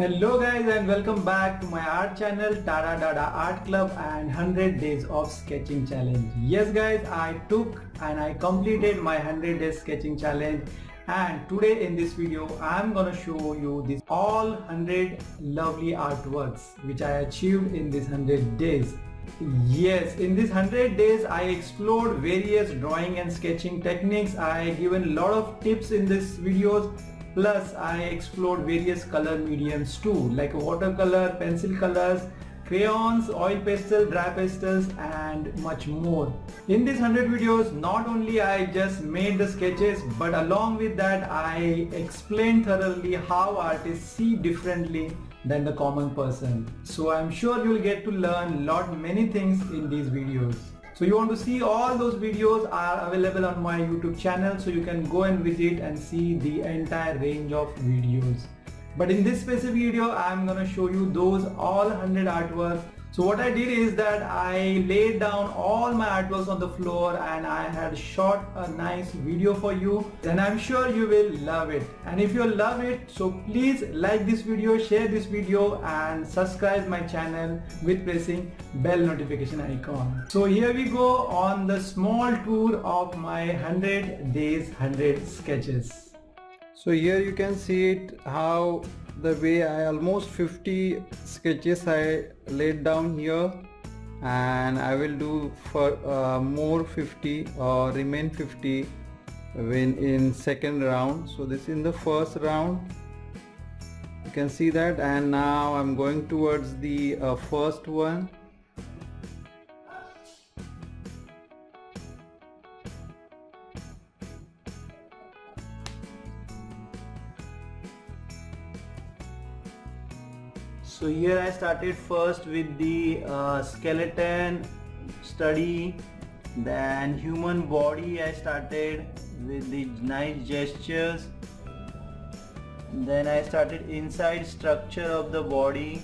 Hello guys and welcome back to my art channel TADA-DADA Art Club and 100 Days of Sketching Challenge. Yes guys, I took and I completed my 100 Days Sketching Challenge, and today in this video I am gonna show you this all 100 lovely artworks which I achieved in this 100 days. Yes, in this 100 days I explored various drawing and sketching techniques. I given a lot of tips in these videos. Plus I explored various color mediums too, like watercolor, pencil colors, crayons, oil pastel, dry pastels and much more. In these 100 videos, not only I just made the sketches, but along with that I explained thoroughly how artists see differently than the common person. So I'm sure you'll get to learn many things in these videos. So you want to see all those videos are available on my YouTube channel, so you can go and visit and see the entire range of videos. But in this specific video I'm gonna show you those all 100 artworks. So what I did is that I laid down all my artworks on the floor and I had shot a nice video for you, and I'm sure you will love it. And if you love it, so please like this video, share this video and subscribe my channel with pressing bell notification icon. So here we go on the small tour of my 100 days 100 sketches. So here you can see it, how the way I almost 50 sketches I laid down here, and I will do for more 50 or remain 50 when in second round. So this is in the first round, you can see that, and now I'm going towards the first one. So here I started first with the skeleton study, then human body I started with the nice gestures, then I started inside structure of the body.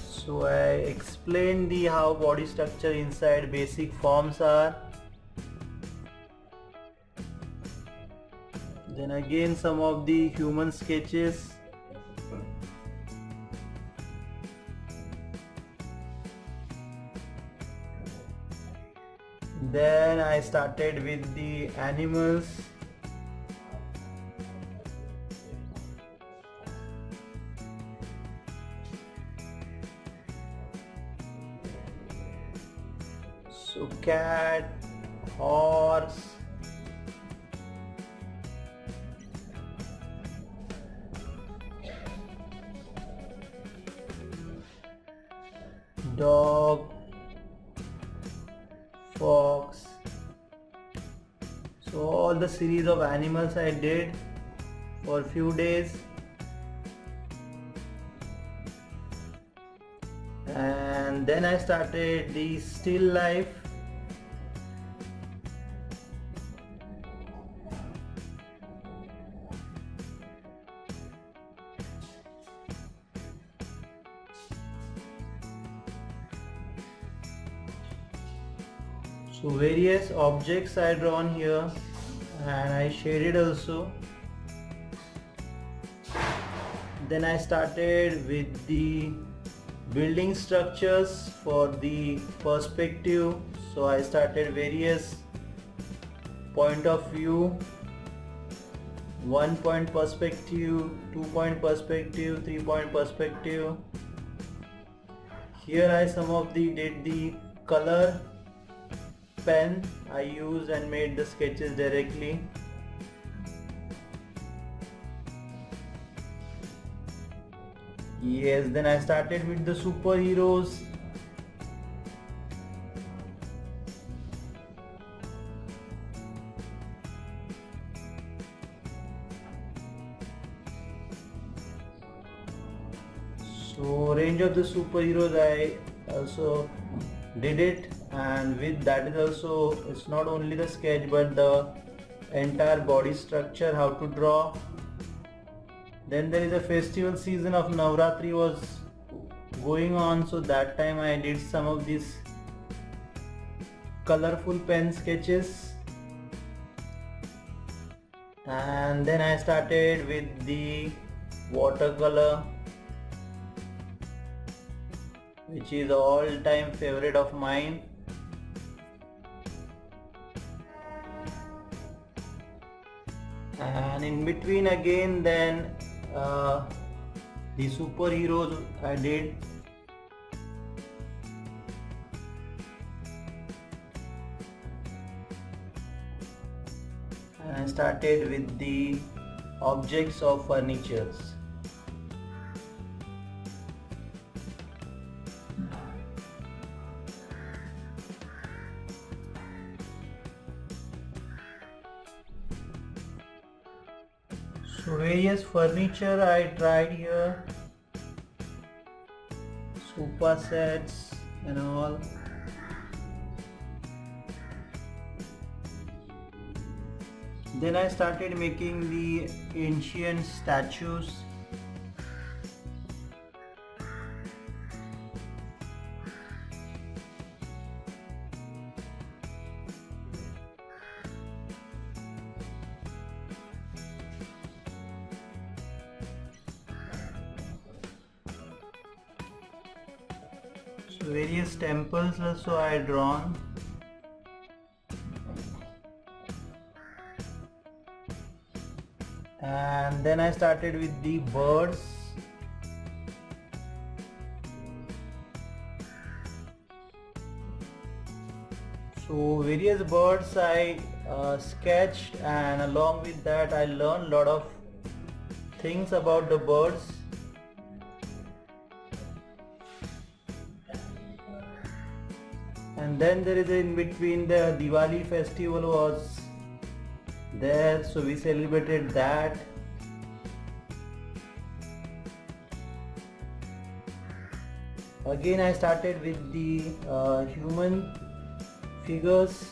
So I explained the how body structure inside basic forms are. Then again some of the human sketches. Then I started with the animals. So cat, horse, dog, fox. So all the series of animals I did for a few days, and then I started the still life. So various objects I drawn here and I shaded also. Then I started with the building structures for the perspective. So I started various point of view, 1 point perspective, 2 point perspective, 3 point perspective. Here I did the color pen I used and made the sketches directly. Yes, then I started with the superheroes. So range of the superheroes I also did it, and with that is also, it's not only the sketch but the entire body structure how to draw. Then there is a festival season of Navratri was going on, so that time I did some of these colorful pen sketches. And then I started with the watercolor, which is all-time favorite of mine. And in between again then the superheroes I did. And I started with the objects of furnitures. So various furniture I tried here, sofa sets and all. Then I started making the ancient statues. So various temples also I drawn. And then I started with the birds. So various birds I sketched, and along with that I learned a lot of things about the birds. And then there is in between the Diwali festival was there, so we celebrated that. Again I started with the human figures.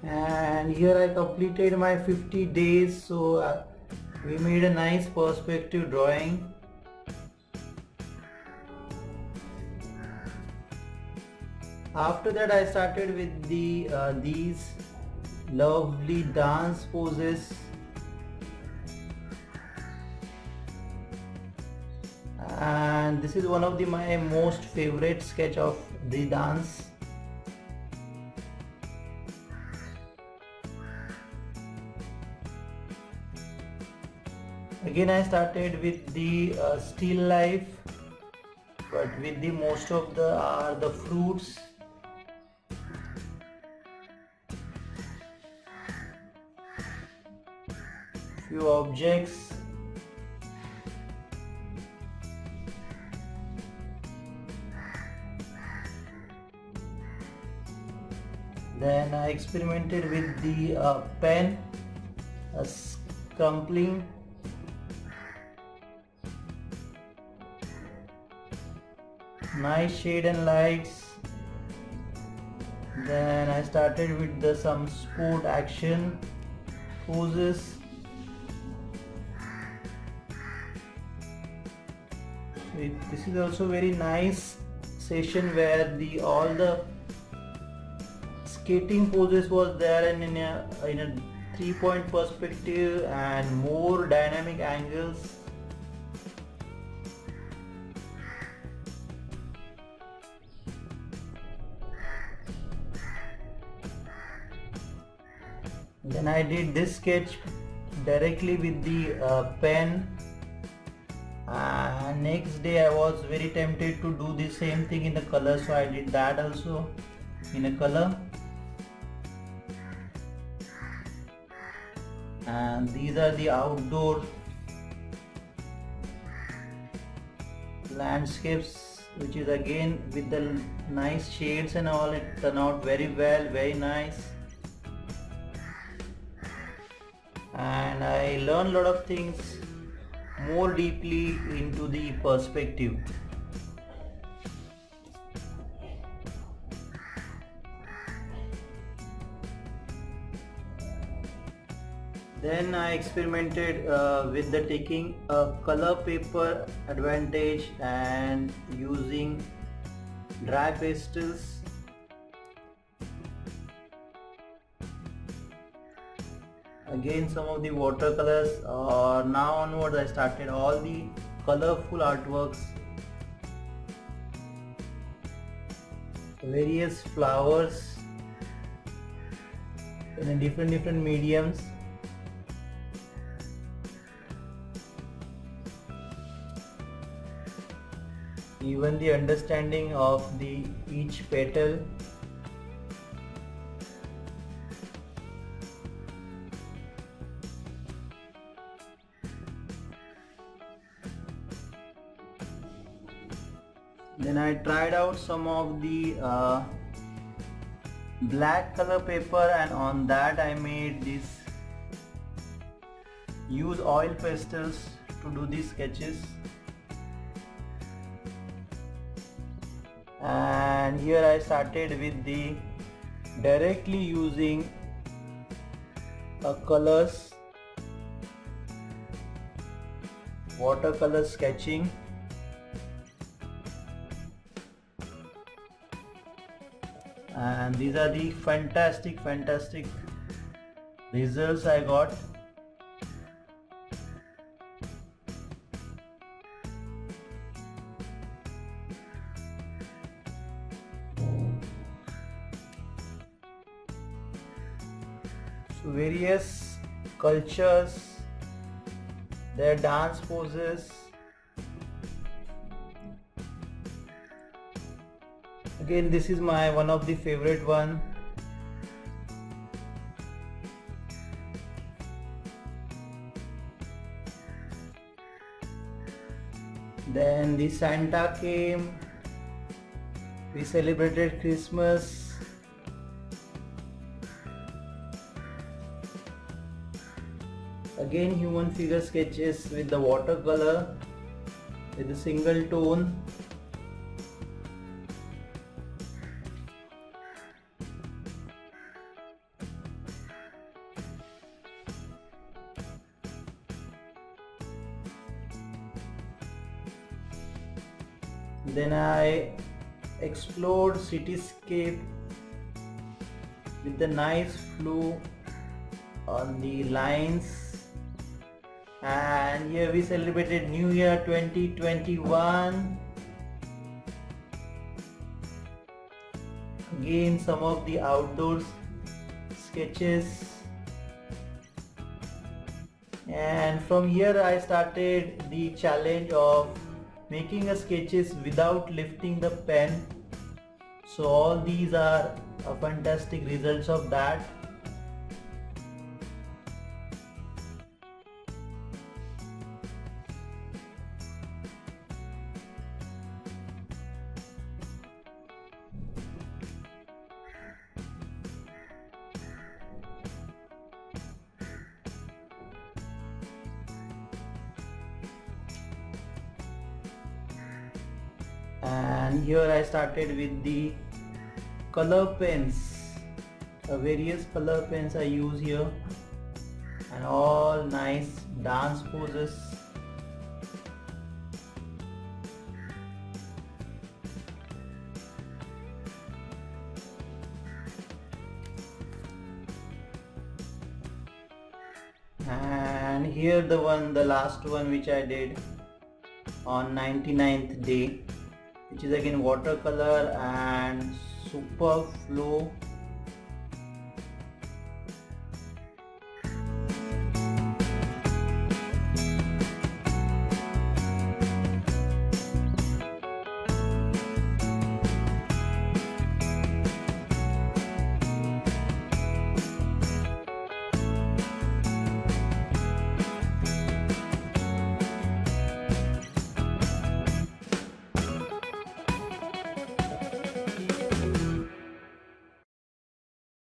And here I completed my 50 days, so we made a nice perspective drawing. After that I started with the these lovely dance poses. And this is one of my most favorite sketch of the dance. Again I started with the still life, but with the most of the fruits. Few objects. Then I experimented with the pen, crumpling. Nice shade and lights. Then I started with some sport action poses. This is also very nice session where all the skating poses was there, and in a 3-point perspective and more dynamic angles. Then I did this sketch directly with the pen, and next day I was very tempted to do the same thing in the color, so I did that also in a color. And these are the outdoor landscapes, which is again with the nice shades and all. It turned out very well, very nice. And I learned a lot of things more deeply into the perspective. Then I experimented with the taking a color paper advantage and using dry pastels. Again some of the watercolors. Now onwards I started all the colorful artworks, various flowers in different mediums. Even the understanding of the each petal. Then I tried out some of the black color paper, and on that I made this, use oil pastels to do these sketches. And here I started with the directly using colors, watercolor sketching. And these are the fantastic results I got. So various cultures, their dance poses. Again, this is my one of the favorite one. Then the Santa came, we celebrated Christmas. Again, human figure sketches with the watercolor with a single tone. Then I explored cityscape with the nice flow on the lines. And here we celebrated New Year 2021. Again some of the outdoors sketches. And from here I started the challenge of making a sketches without lifting the pen. So all these are fantastic results of that. And here I started with the color pens, various color pens I use here, and all nice dance poses. And here the last one which I did on 99th day, which is again watercolor and super flow